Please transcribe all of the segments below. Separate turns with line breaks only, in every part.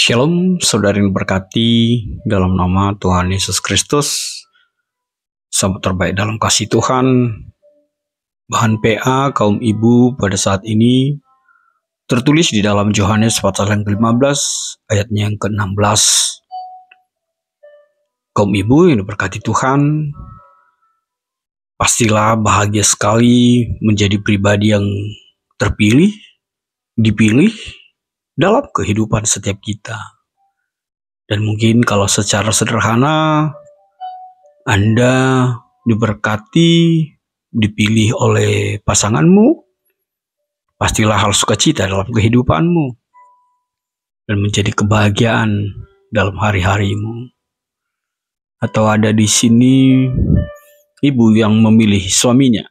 Shalom, saudara yang berkati dalam nama Tuhan Yesus Kristus. Sahabat terbaik dalam kasih Tuhan, bahan PA kaum ibu pada saat ini tertulis di dalam Yohanes pasal yang ke-15 ayatnya yang ke-16. Kaum ibu yang diberkati Tuhan, pastilah bahagia sekali menjadi pribadi yang terpilih, dipilih dalam kehidupan setiap kita. Dan mungkin kalau secara sederhana Anda diberkati, dipilih oleh pasanganmu, pastilah hal sukacita dalam kehidupanmu dan menjadi kebahagiaan dalam hari-harimu. Atau ada di sini ibu yang memilih suaminya.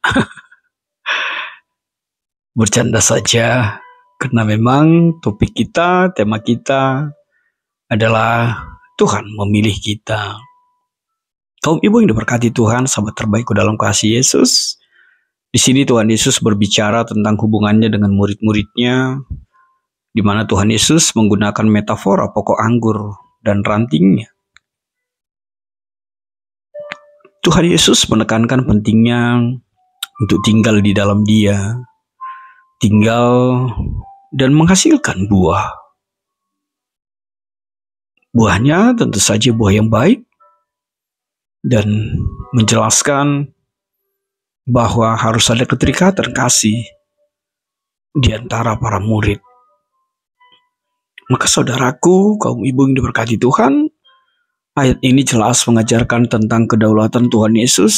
Bercanda saja, karena memang topik kita, tema kita adalah Tuhan memilih kita. Kaum ibu yang diberkati Tuhan, sahabat terbaikku dalam kasih Yesus. Di sini Tuhan Yesus berbicara tentang hubungannya dengan murid-muridnya, di mana Tuhan Yesus menggunakan metafora pokok anggur dan rantingnya. Tuhan Yesus menekankan pentingnya untuk tinggal di dalam Dia, tinggal dan menghasilkan buah. Buahnya tentu saja buah yang baik, dan menjelaskan bahwa harus ada keterikatan kasih di antara para murid. Maka saudaraku, kaum ibu yang diberkati Tuhan, ayat ini jelas mengajarkan tentang kedaulatan Tuhan Yesus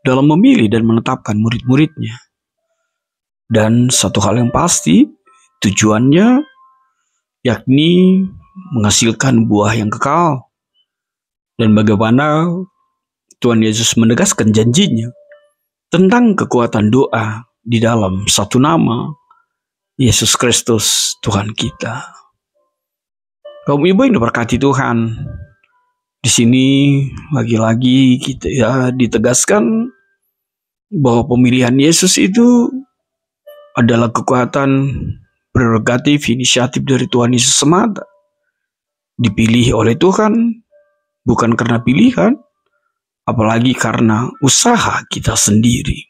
dalam memilih dan menetapkan murid-muridnya. Dan satu hal yang pasti, tujuannya yakni menghasilkan buah yang kekal. Dan bagaimana Tuhan Yesus menegaskan janjinya tentang kekuatan doa di dalam satu nama, Yesus Kristus Tuhan kita. Kaum ibu yang diberkati Tuhan, di sini lagi-lagi kita ditegaskan bahwa pemilihan Yesus itu adalah kekuatan prerogatif inisiatif dari Tuhan Yesus semata. Dipilih oleh Tuhan bukan karena pilihan, apalagi karena usaha kita sendiri.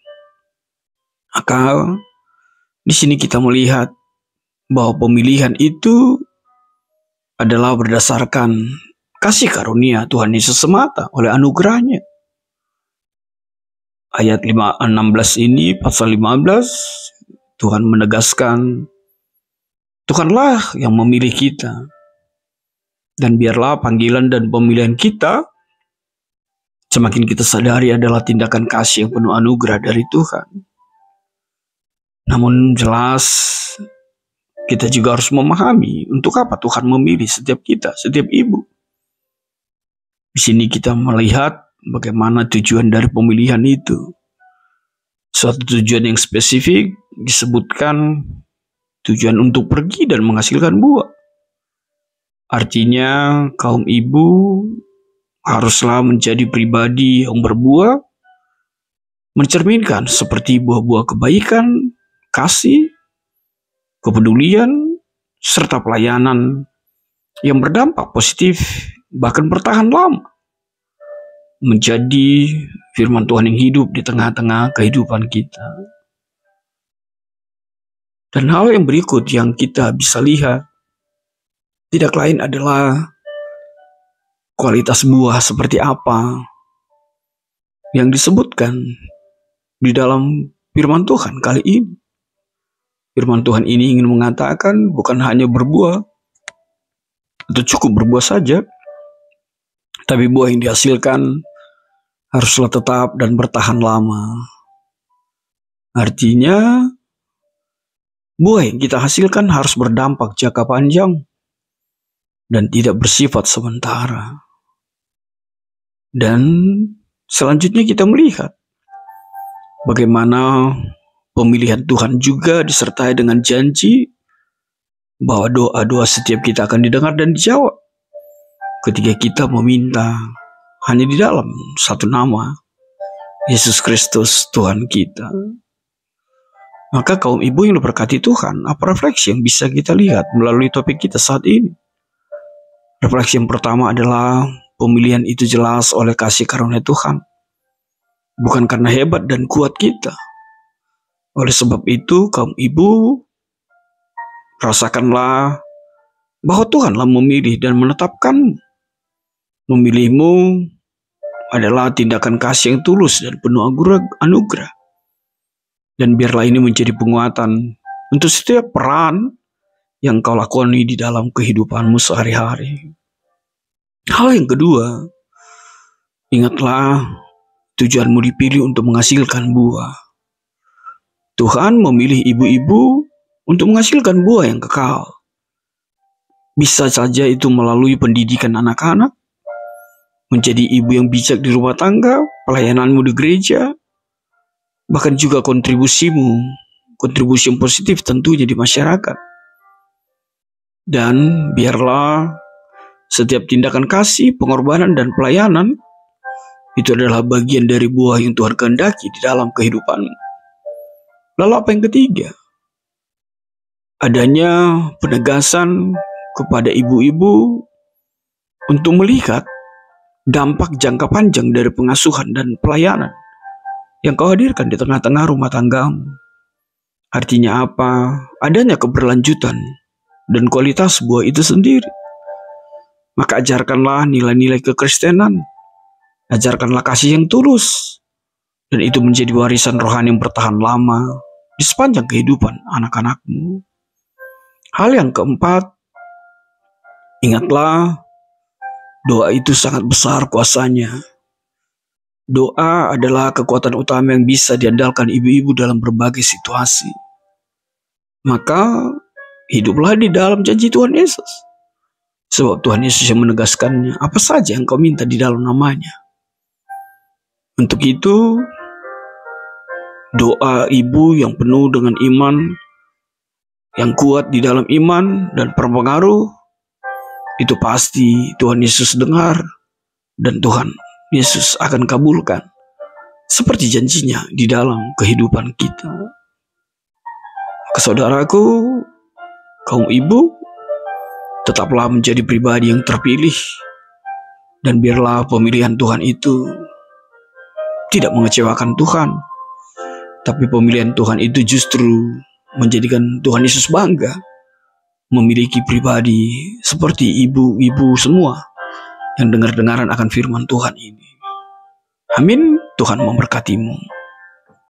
Maka di sini kita melihat bahwa pemilihan itu adalah berdasarkan kasih karunia Tuhan Yesus semata oleh anugerahnya. Ayat 16 ini, pasal 15, Tuhan menegaskan, Tuhanlah yang memilih kita. Dan biarlah panggilan dan pemilihan kita semakin kita sadari adalah tindakan kasih yang penuh anugerah dari Tuhan. Namun jelas kita juga harus memahami untuk apa Tuhan memilih setiap kita, setiap ibu. Di sini kita melihat bagaimana tujuan dari pemilihan itu. Suatu tujuan yang spesifik disebutkan tujuan untuk pergi dan menghasilkan buah. Artinya kaum ibu haruslah menjadi pribadi yang berbuah, mencerminkan seperti buah-buah kebaikan, kasih, kepedulian, serta pelayanan yang berdampak positif, bahkan bertahan lama, menjadi firman Tuhan yang hidup di tengah-tengah kehidupan kita. Dan hal yang berikut yang kita bisa lihat tidak lain adalah kualitas buah seperti apa yang disebutkan di dalam firman Tuhan kali ini. Firman Tuhan ini ingin mengatakan bukan hanya berbuah atau cukup berbuah saja, tapi buah yang dihasilkan haruslah tetap dan bertahan lama. Artinya buah yang kita hasilkan harus berdampak jangka panjang dan tidak bersifat sementara. Dan selanjutnya kita melihat bagaimana pemilihan Tuhan juga disertai dengan janji bahwa doa-doa setiap kita akan didengar dan dijawab ketika kita meminta hanya di dalam satu nama, Yesus Kristus Tuhan kita. Maka kaum ibu yang diberkati Tuhan, apa refleksi yang bisa kita lihat melalui topik kita saat ini? Refleksi yang pertama adalah pemilihan itu jelas oleh kasih karunia Tuhan, bukan karena hebat dan kuat kita. Oleh sebab itu, kaum ibu, rasakanlah bahwa Tuhanlah memilih dan menetapkanmu. Memilihmu adalah tindakan kasih yang tulus dan penuh anugerah. Dan biarlah ini menjadi penguatan untuk setiap peran yang kau lakoni di dalam kehidupanmu sehari-hari. Hal yang kedua, ingatlah tujuanmu dipilih untuk menghasilkan buah. Tuhan memilih ibu-ibu untuk menghasilkan buah yang kekal. Bisa saja itu melalui pendidikan anak-anak, menjadi ibu yang bijak di rumah tangga, pelayananmu di gereja, bahkan juga kontribusi yang positif tentunya di masyarakat. Dan biarlah setiap tindakan kasih, pengorbanan, dan pelayanan itu adalah bagian dari buah yang Tuhan kehendaki di dalam kehidupanmu. Lalu apa yang ketiga? Adanya penegasan kepada ibu-ibu untuk melihat dampak jangka panjang dari pengasuhan dan pelayanan yang kau hadirkan di tengah-tengah rumah tanggamu. Artinya apa? Adanya keberlanjutan dan kualitas buah itu sendiri. Maka ajarkanlah nilai-nilai kekristenan, ajarkanlah kasih yang tulus, dan itu menjadi warisan rohani yang bertahan lama di sepanjang kehidupan anak-anakmu. Hal yang keempat, ingatlah doa itu sangat besar kuasanya. Doa adalah kekuatan utama yang bisa diandalkan ibu-ibu dalam berbagai situasi. Maka hiduplah di dalam janji Tuhan Yesus. Sebab Tuhan Yesus yang menegaskannya, apa saja yang kau minta di dalam namanya. Untuk itu, doa ibu yang penuh dengan iman, yang kuat di dalam iman dan berpengaruh, itu pasti Tuhan Yesus dengar dan Tuhan Yesus akan kabulkan seperti janjinya di dalam kehidupan kita. Saudaraku, kaum ibu, tetaplah menjadi pribadi yang terpilih, dan biarlah pemilihan Tuhan itu tidak mengecewakan Tuhan, tapi pemilihan Tuhan itu justru menjadikan Tuhan Yesus bangga memiliki pribadi seperti ibu-ibu semua yang dengar-dengaran akan firman Tuhan ini. Amin. Tuhan memberkatimu.